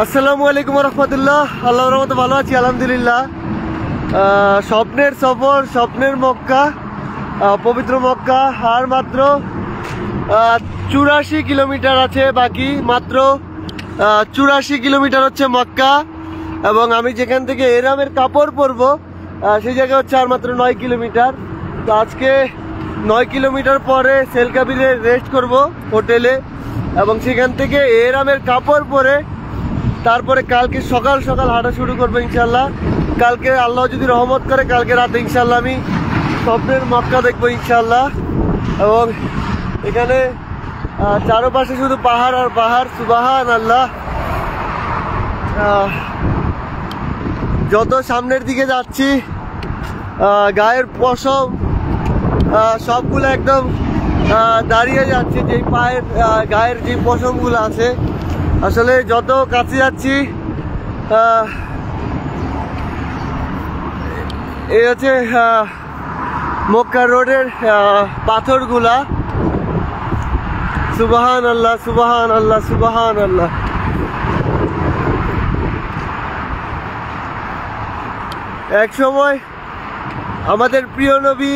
আসসালামু আলাইকুম রহমতুল্লাহ। আল্লাহর রহমতে ভালো আছি আলহামদুলিল্লাহ। স্বপ্নের সফর, স্বপ্নের মক্কা, পবিত্র মক্কা। আর মাত্র 84 কিলোমিটার আছে বাকি, মাত্র 84 কিলোমিটার হচ্ছে মক্কা। এবং আমি যেখান থেকে এরামের কাপড় পরবো সেই জায়গায় হচ্ছে আর মাত্র 9 কিলোমিটার। তো আজকে 9 কিলোমিটার পরে সেলকাবিরে রেস্ট করব হোটেলে, এবং সেখান থেকে এরামের কাপড় পরে তারপরে কালকে সকাল সকাল হাঁটা শুরু করবো ইনশাল্লাহ। কালকে আল্লাহ যদি রহমত করে কালকে রাতে ইনশাল্লাহ আমি স্বপ্নের মক্কা দেখবো ইনশাল্লাহ। এবং এখানে চারপাশে শুধু পাহাড় আর পাহাড়, সুবহান আল্লাহ। যত সামনের দিকে যাচ্ছি গায়ের পশম সবগুলো একদম দাঁড়িয়ে যাচ্ছে, যে পায়ের গায়ের যে পশমগুলো আছে। আসলে যত কাছে যাচ্ছি এই হচ্ছে মক্কা রোডের পাথরগুলা। সুবহান আল্লাহ, সুবহান আল্লাহ, সুবহান আল্লাহ। এক সময় আমাদের প্রিয় নবী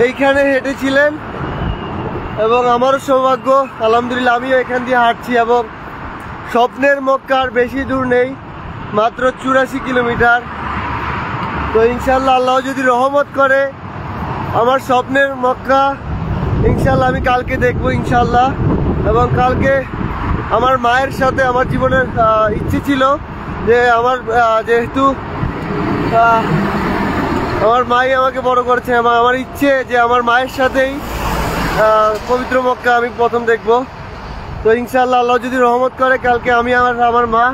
এইখানে হেঁটেছিলেন, এবং আমারও সৌভাগ্য আলহামদুলিল্লাহ আমিও এখান দিয়ে হাঁটছি। এবং স্বপ্নের মক্কার বেশি দূর নেই, মাত্র 84 কিলোমিটার। তো ইনশাল্লাহ আল্লাহ যদি রহমত করে আমার স্বপ্নের মক্কা ইনশাল্লাহ আমি কালকে দেখবো ইনশাল্লাহ। এবং কালকে আমার মায়ের সাথে, আমার জীবনের ইচ্ছে ছিল যে যেহেতু আমার মাই আমাকে বড় করেছে, আমার ইচ্ছে যে আমার মায়ের সাথেই পবিত্র মক্কা আমি প্রথম দেখবো। তো ইনশাল্লাহ আল্লাহ যদি রহমত করে কালকে আমি আমার মা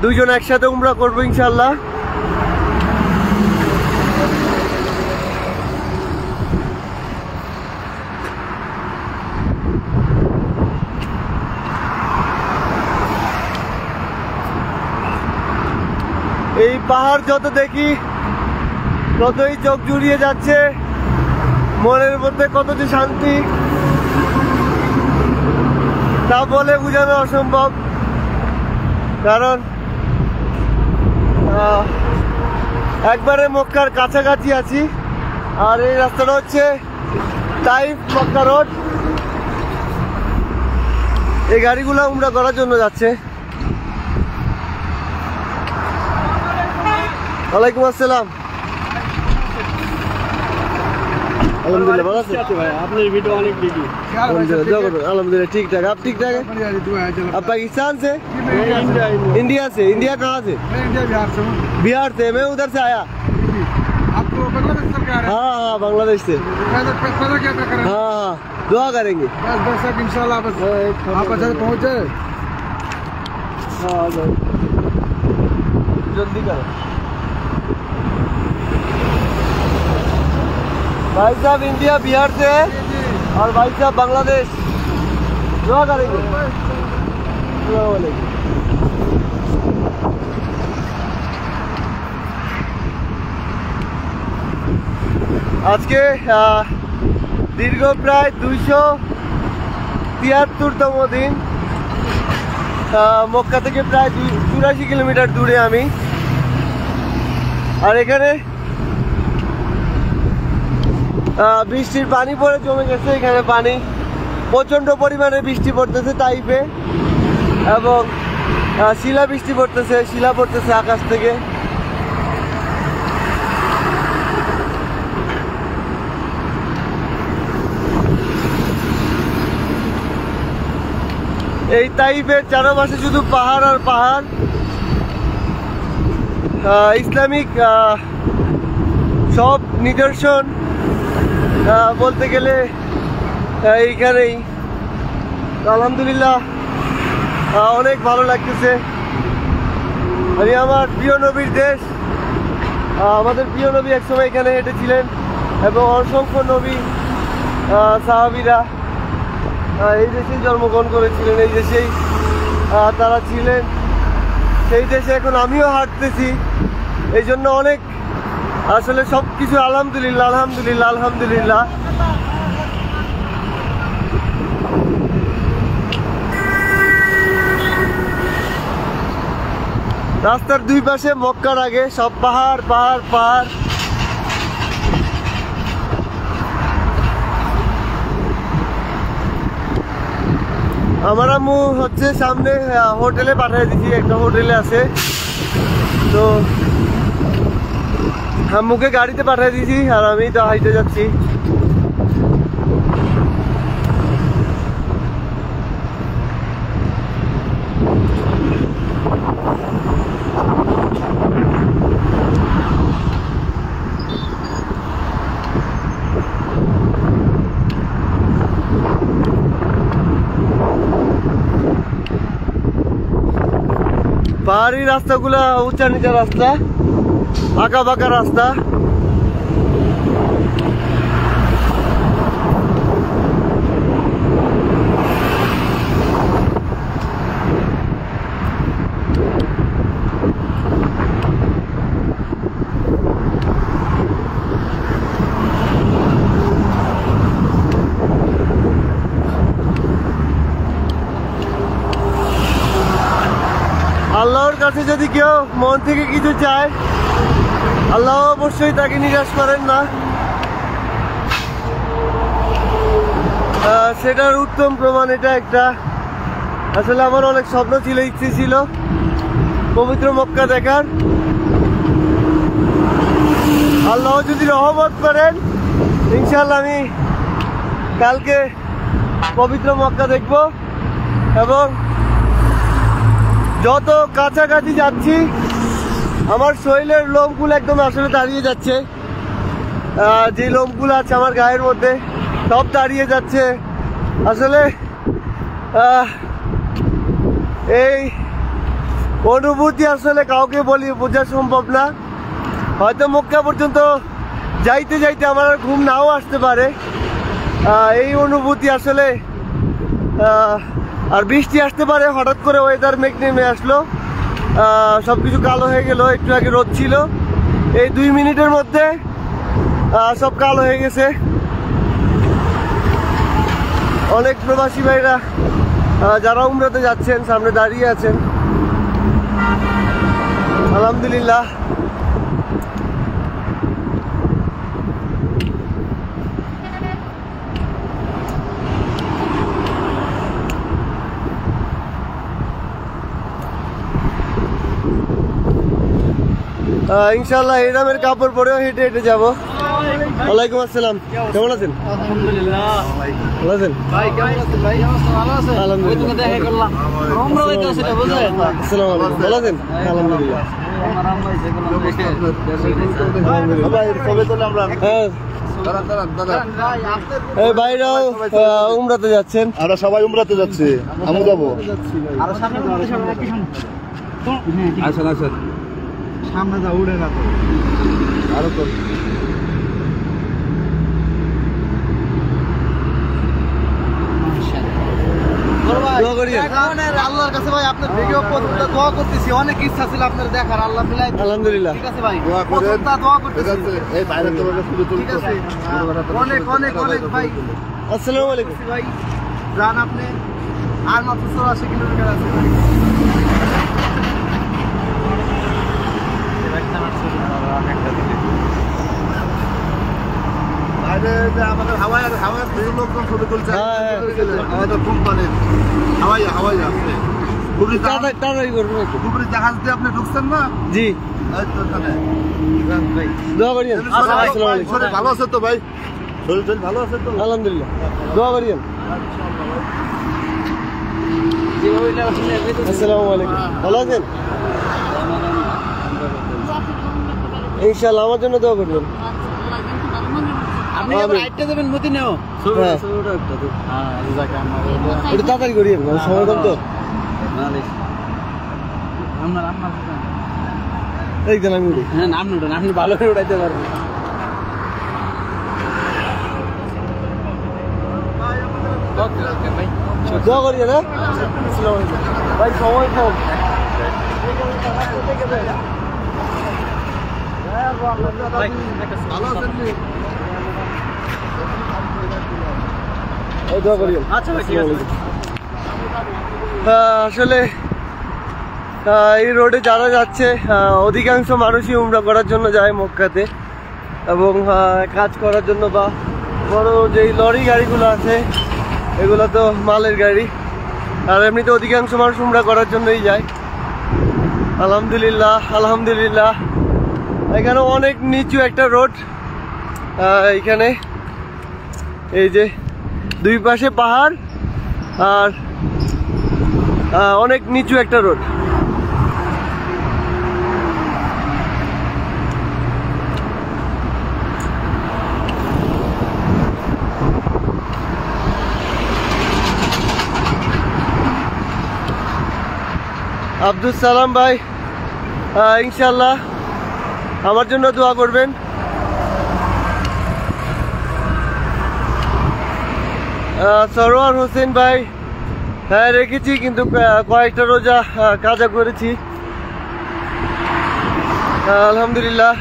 দুইজন একসাথে উমরা করবো ইনশাল্লাহ। এই পাহাড় যত দেখি ততই চোখ জুড়িয়ে যাচ্ছে, মনের মধ্যে কত যে শান্তি তা বলে বোঝানো অসম্ভব। কারণ একবারে মক্কার কাছাকাছি আছি। আর এই রাস্তাটা হচ্ছে তাইফ মক্কা রোড। এই গাড়িগুলো উমরা করার জন্য যাচ্ছে। ওয়ালাইকুম আসসালাম। আলহামদুলিল্লাহ ভালো আছে ভাই, আপনার ভিডিও অনেক দেখি। अल्हम्दुलिल्लाह ठीक ठाक। आप ठीक ठाक है? आप पाकिस्तान से? इंडिया से। इंडिया कहाँ से? बिहार से। मैं उधर से आया। आपको बांग्लादेश से आ रहा है? हाँ बांग्लादेश से। हाँ दुआ करेंगे बस इंशाल्लाह। बस आप अच्छा पहुँचे। हाँ जल्दी करो भाई साहब। इंडिया बिहार से है और भाई साहब बांग्लादेश। दुआ करेंगे। আজকে দীর্ঘ প্রায় 273তম দিন। মক্কা থেকে প্রায় 84 কিলোমিটার দূরে আমি। আর এখানে বৃষ্টির পানি পড়ে জমে গেছে। এখানে পানি প্রচণ্ড পরিমাণে বৃষ্টি পড়তেছে তাইফে, এবং শিলা বৃষ্টি পড়তেছে, শিলা পড়তেছে আকাশ থেকে। এই তাইফের চারপাশে শুধু পাহাড় আর পাহাড়। ইসলামিক সব নিদর্শন বলতে গেলে এইখানেই। আলহামদুলিল্লাহ অনেক ভালো লাগতেছে। আমি আমার প্রিয় নবীর দেশ, আমাদের প্রিয় নবী একসময় এখানে হেঁটেছিলেন, এবং অসংখ্য নবী সাহাবীরা এই দেশেই জন্মগ্রহণ করেছিলেন, এই দেশেই তারা ছিলেন। সেই দেশে এখন আমিও হাঁটতেছি। এই জন্য অনেক আসলে সব কিছু আলহামদুলিল্লাহ, আলহামদুলিল্লাহ, আলহামদুলিল্লাহ। রাস্তার দুই পাশে মক্কার আগে সব পাহাড় পাহাড় পাহাড়। আমার আম্মু হচ্ছে সামনে হোটেলে পাঠিয়ে দিচ্ছি, একটা হোটেলে আছে তো আম্মুকে গাড়িতে পাঠিয়ে দিয়েছি আর আমি তো হাইটে যাচ্ছি। পাহাড়ি রাস্তাগুলা উঁচা নিচা রাস্তা, আঁকা বাঁকা রাস্তা। আল্লাহর কাছে যদি কেউ মন থেকে কিছু চায়, আল্লাহ অবশ্যই তাকে নিরাশ করেন না। সেটার উত্তম প্রমাণ এটা একটা। আসলে আমার অনেক স্বপ্ন ছিল, ইচ্ছে ছিল পবিত্র মক্কা দেখার। আল্লাহ যদি রহমত করেন, ইনশাআল্লাহ আমি কালকে পবিত্র মক্কা দেখব। এবং যত কাছাকাছি যাচ্ছি আমার শরীরের লোমগুলো একদম আসলে দাঁড়িয়ে যাচ্ছে। যে লোমগুলো আছে আমার গায়ের মধ্যে সব দাঁড়িয়ে যাচ্ছে। আসলে এই অনুভূতি আসলে কাউকে বোঝা সম্ভব না। হয়তো মক্কা পর্যন্ত যাইতে যাইতে আমার ঘুম নাও আসতে পারে। এই অনুভূতি আসলে আর বৃষ্টি আসতে পারে, হঠাৎ করে ওয়েদার মেঘ নেমে আসলো, সবকিছু কালো হয়ে গেল। একটু আগে রোদ ছিল, এই 2 মিনিটের মধ্যে সব কালো হয়ে গেছে। অনেক প্রবাসী ভাইরা যারা উমরাতে যাচ্ছেন সামনে দাঁড়িয়ে আছেন, আলহামদুলিল্লাহ। ইনশাআল্লাহ এরামের কাপড় পরেও হেঁটে হেঁটে যাবো। ওয়ালাইকুম আসসালাম, কেমন আছেন? আলহামদুলিল্লাহ। ভালো আছেন? ভাই কেমন আছেন ভাই? ভালো আছেন? আলহামদুলিল্লাহ। ওই তো দেখা করলাম। রমরা হইতাছে এটা বুঝলেন? আসসালামু আলাইকুম, ভালো আছেন? আলহামদুলিল্লাহ। আমার আম্মাই যেগুলো দেখে হ্যাঁ, এই ভাইরাও উমরাতে যাচ্ছেন। আমরা সবাই উমরাতে যাচ্ছি, আমি যাবো। আরো সামনে আসেন আসেন, সামনে যা উড়ে না তো আরো তো। দোয়া করিয়েন। আল্লাহর কাছে ভাই আপনার ভিডিও পর্যন্ত দোয়া করতেছি, অনেক ইচ্ছা ছিল আপনার দেখার, আল্লাহ মিলাই। আলহামদুলিল্লাহ। ঠিক আছে ভাই, দোয়া করেন। প্রথমটা দোয়া করতেছি। এই বাইরে তোমাকে শুধু ঠিক আছে, অনেক অনেক অনেক ভাই। আসসালামু আলাইকুম। ভাই যান আপনি, আর মাত্র 84 কিলোমিটার আছে ভাই। বাইরে যে আমাদের হাওয়ায় কিছু লোকজন ছবি তুলছে, হ্যাঁ, আমাদের কোম্পানির হাওয়াই আছে। তাড়াতাড়ি করবেন একটু। ডুবরি জাহাজ দিয়ে আপনি ঢুকছেন না? জি, এই তো ওখানে। দোয়া করিয়েন। আসসালামু আলাইকুম। শরীর ভালো আছে তো ভাই? শরীর ভালো আছে তো? আলহামদুলিল্লাহ, দোয়া করিয়েন। আসসালামু আলাইকুম, ভালো আছেন? ইনশাআল্লাহ আমার জন্য দোয়া করবেন। আপনি আবার আইটটা দেবেন মদিনাও। হ্যাঁ, একটু তাড়াতাড়ি করিয়েন, সময় কম তো। একদিন আমি উঠি। হ্যাঁ, নাম নোটেন, আপনি ভালো করে উড়াইতে পারবেন। দোয়া করিয়েন। হ্যাঁ, আসসালামু আলাইকুম ভাই, সময় কম। ভালো আছেন নি? দোয়া করিয়েন। আচ্ছা ভাই, ঠিক আছে। আসলে এই রোডে যারা যাচ্ছে অধিকাংশ মানুষই উমরা করার জন্য যায় মক্কাতে, এবং কাজ করার জন্য, বা বড় যেই লরি গাড়িগুলো আছে এগুলো তো মালের গাড়ি, আর এমনিতে অধিকাংশ মানুষ উমরা করার জন্যই যায়। আলহামদুলিল্লাহ আলহামদুলিল্লাহ। এখানে অনেক নিচু একটা রোড, এইখানে এই যে দুই পাশে পাহাড় আর অনেক নিচু একটা রোড। আব্দুল সালাম ভাই, ইনশাল্লাহ আমার জন্য দোয়া করবেন। সরোয়ার হোসেন ভাই, হ্যাঁ রেখেছি, কিন্তু কয়েকটা রোজা কাজা করেছি আলহামদুলিল্লাহ।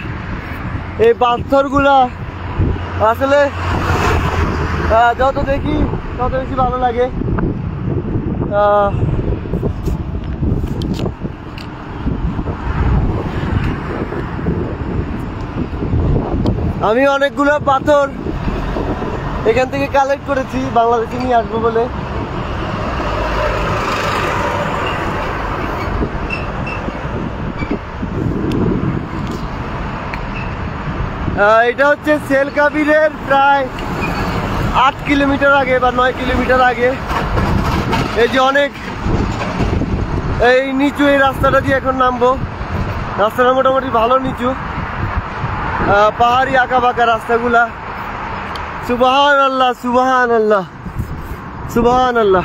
এই পাথরগুলা আসলে যত দেখি তত বেশি ভালো লাগে। আমি অনেকগুলো পাথর এখান থেকে কালেক্ট করেছি বাংলাদেশে নিয়ে আসবো বলে। এটা হচ্ছে সেল কাবিরের প্রায় 8 কিলোমিটার আগে বা 9 কিলোমিটার আগে। এই যে অনেক এই নিচু এই রাস্তাটা দিয়ে এখন নামবো। রাস্তাটা মোটামুটি ভালো নিচু, পাহাড়ি আঁকা বাঁকা রাস্তাগুলা। সুবহান আল্লাহ সুবহান আল্লাহ সুবহান আল্লাহ।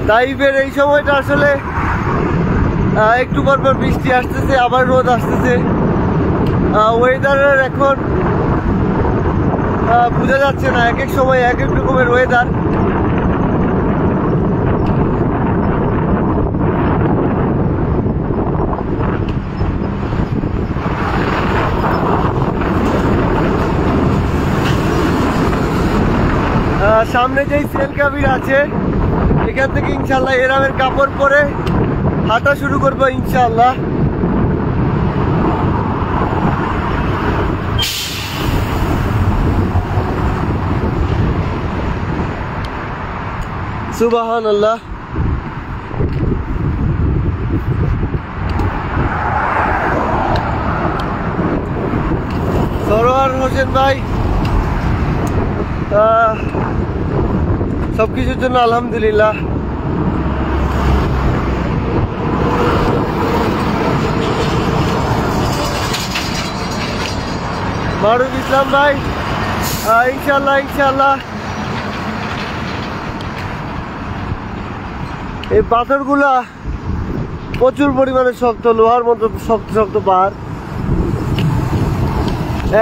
তাইফের এই সময়টা আসলে একটু পর পর বৃষ্টি আসতেছে, আবার রোদ আসতেছে। ওয়েদারের এখন বোঝা যাচ্ছে না, এক এক সময় এক এক রকমের ওয়েদার। সামনে যেই সেল কাবির আছে এখান থেকে ইনশাল্লাহ এরামের কাপড় পরে হাঁটা শুরু করবো ইনশাল্লাহ। সুবহানাল্লাহ। সরোয়ার হোসেন ভাই, সবকিছুর জন্য আলহামদুলিল্লাহ। মারুফ ইসলাম ভাই, ইনশাল্লাহ ইনশাল্লাহ। এই পাথরগুলা প্রচুর পরিমাণে শক্ত, লোহার মতো শক্ত শক্ত পাহাড়।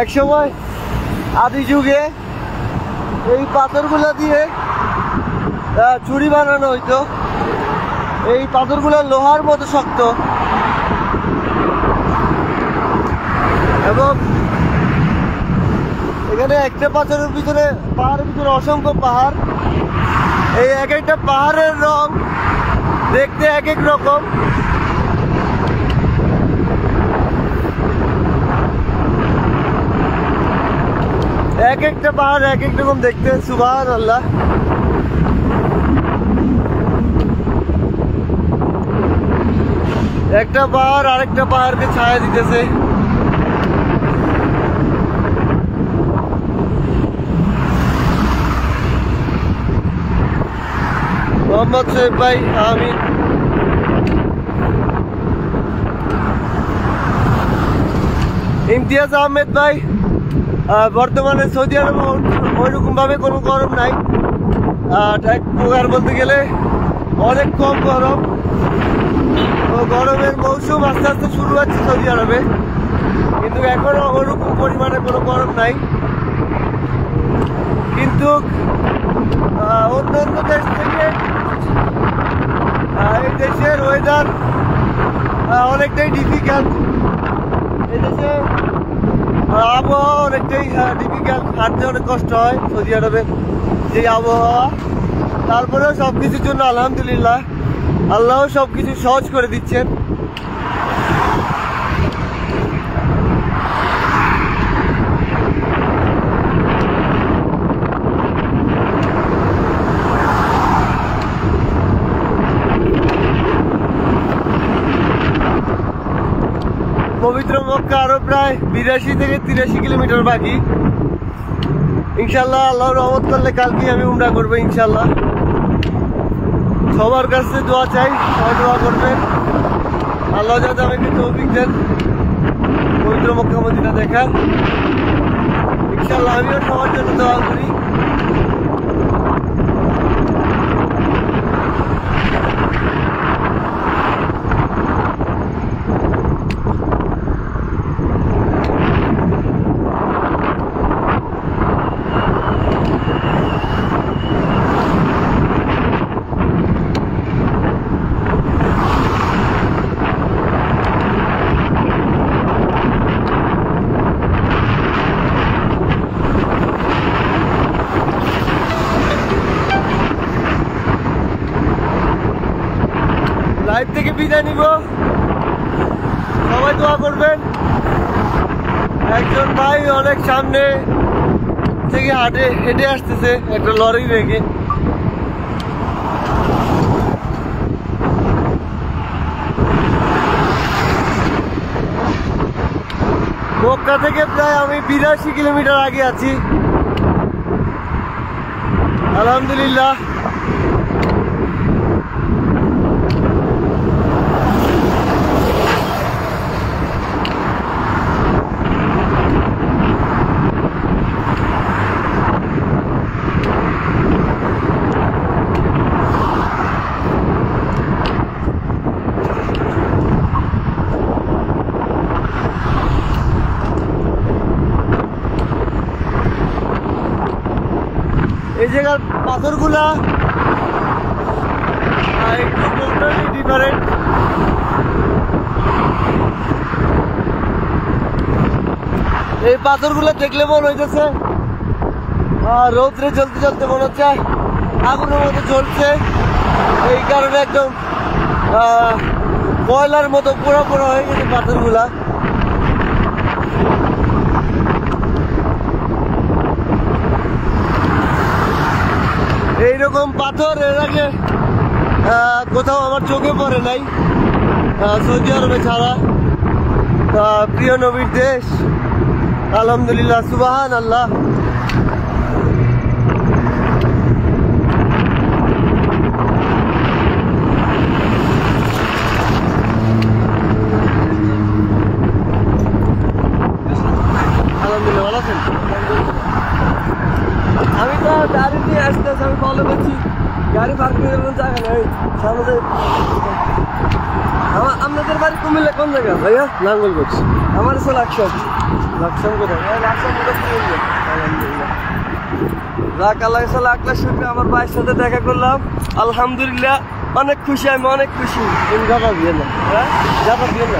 এক সময় আদি যুগে এই পাথরগুলা দিয়ে চুড়ি বানানো হইতো। এই পাথরগুলা লোহার মতো শক্ত, এবং এখানে একটা পাথরের ভিতরে পাহাড়ের ভিতরে অসংখ্য পাহাড়। এই এক একটা পাহাড়ের রং দেখতে এক এক রকম। এক একটা পাহাড় এক এক রকম দেখতে। সুবহানাল্লাহ। একটা পাহাড় আরেকটা পাহাড়কে ছায়া দিতেছে। মোহাম্মদ শোয়েব ভাই, আমিন। ইমতিয়াজ আহমেদ ভাই, বর্তমানে সৌদি আরবে ওইরকম ভাবে কোনো গরম নাই। এক প্রকার বলতে গেলে অনেক কম গরম। গরমের মৌসুম আস্তে আস্তে শুরু হচ্ছে সৌদি আরবে, কিন্তু এখনো ওরকম পরিমাণে কোনো গরম নাই। কিন্তু অন্য অন্য দেশ থেকে এই দেশের ওয়েদার অনেকটাই ডিফিকাল্ট। এই দেশে আবহাওয়া অনেকটাই ডিফিকাল্ট, হাঁটতে অনেক কষ্ট হয় সৌদি আরবে যে আবহাওয়া। তারপরেও সব কিছুর জন্য আলহামদুলিল্লাহ, আল্লাহ সব কিছু সহজ করে দিচ্ছেন। পবিত্র মক্কা আরো প্রায় 82 থেকে 83 কিলোমিটার বাকি। ইনশাল্লাহ আল্লাহর রহমত করলে কালকে আমি উমরা করবো ইনশাল্লাহ। সবার কাছে দোয়া চাই, সবাই দোয়া করবেন আল্লাহ যাতে আমাকে তৌফিক দেন পবিত্র মক্কা মদিনা দেখার। ইনশাল্লাহ আমিও সবার জন্য দোয়া করি। লাইভ থেকে বিদায় নিব, সবাই দোয়া করবেন। একজন ভাই অনেক সামনে থেকে হেঁটে আসতেছে একটা লরি রেখে। মক্কা থেকে প্রায় আমি 82 কিলোমিটার আগে আছি আলহামদুলিল্লাহ। এই জায়গার পাথরগুলা একটু টোটালি ডিফারেন্ট। এই পাথরগুলো দেখলে মনে হইতেছে রৌদ্রে চলতে চলতে মনে হচ্ছে আগুনের মতো জ্বলছে। এই কারণে একদম কয়লার মতো পোড়া পোড়া হয়ে গেছে পাথরগুলা। এইরকম পাথর এর আগে কোথাও আমার চোখে পড়ে নাই সৌদি আরবে ছাড়া। প্রিয় নবীর দেশ আলহামদুলিল্লাহ, সুবহান আল্লাহ। আলহামদুলিল্লাহ, ভালো আছেন? আমি তো গাড়ি নিয়ে আসতেছি, আমি ফলো করছি, গাড়ি পার্ক করে জায়গা নেই সামনে। আপনাদের বাড়ি কুমিল্লা কোন জায়গা ভাইয়া? নাঙ্গলগঞ্জ। আমার হচ্ছে লাকসাম। লাকসাম কোথায়? লাকসাম আলহামদুলিল্লাহ, যাক আল্লাহ লাখ লাখ শুকরিয়া। আমার ভাইয়ের সাথে দেখা করলাম আলহামদুলিল্লাহ, অনেক খুশি, আমি অনেক খুশি। তুমি যাবা দিয়ে না? হ্যাঁ যাবা দিয়ে না?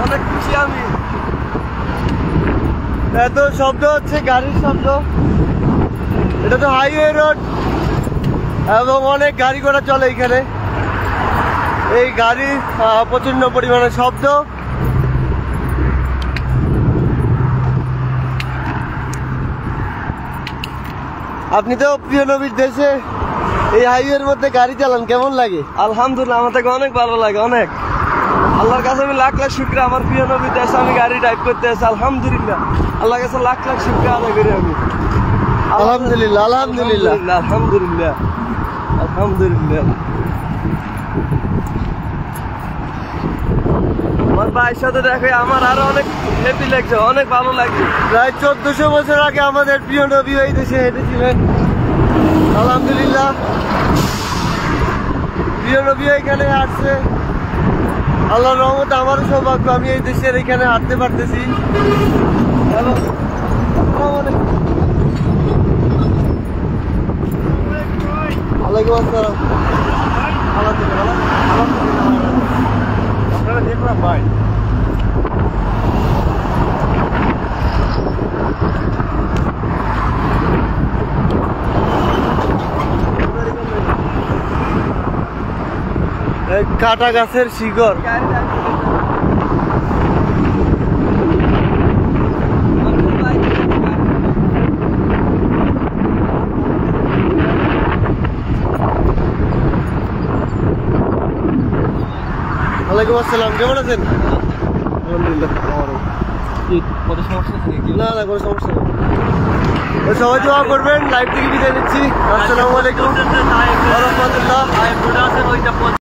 অনেক খুশি আমি। এত শব্দ হচ্ছে গাড়ির শব্দ, এটা তো হাইওয়ে রোড এবং অনেক গাড়ি ঘোড়া চলে এখানে। এই গাড়ির প্রচন্ড পরিমাণে শব্দ। আপনি তো প্রিয় নবীর দেশে এই হাইওয়ের মধ্যে গাড়ি চালান, কেমন লাগে? আলহামদুলিল্লাহ, আমার থেকে অনেক ভালো লাগে, অনেক। আল্লাহর কাছে আমি লাখ লাখ শুকরিয়া, আমার প্রিয় নবীর দেশে আমি গাড়ি ড্রাইভ করতে আসি। আলহামদুলিল্লাহ, আল্লাহর কাছে লাখ লাখ শুকরিয়া আদায় করি আমি। আলহামদুলিল্লাহ, আলহামদুলিল্লাহ, আলহামদুলিল্লাহ, আলহামদুলিল্লাহ। আমার ভাইয়ের সাথে দেখে আমার আরো অনেক হ্যাপি লাগছে, অনেক ভালো লাগছে। প্রায় 1400 বছর আগে আমাদের প্রিয় নবী এই দেশে হেঁটেছিলেন আলহামদুলিল্লাহ। প্রিয় নবী এখানে আসছে, আল্লাহর রহমতে আমারও সৌভাগ্য, আমি এই দেশের এখানে হাঁটতে পারতেছি। ওয়ালাইকুম আসসালাম। এই কাটা গাছের শিকড়। ওয়ালাইকুম আসসালাম, কেমন আছেন? আলহামদুলিল্লাহ। না না কোনো সমস্যা নেই। তো সবাই দোয়া করবেন, লাইভ থেকে বিদায় নিচ্ছি। আসসালামু আলাইকুম ওয়া রাহমাতুল্লাহ।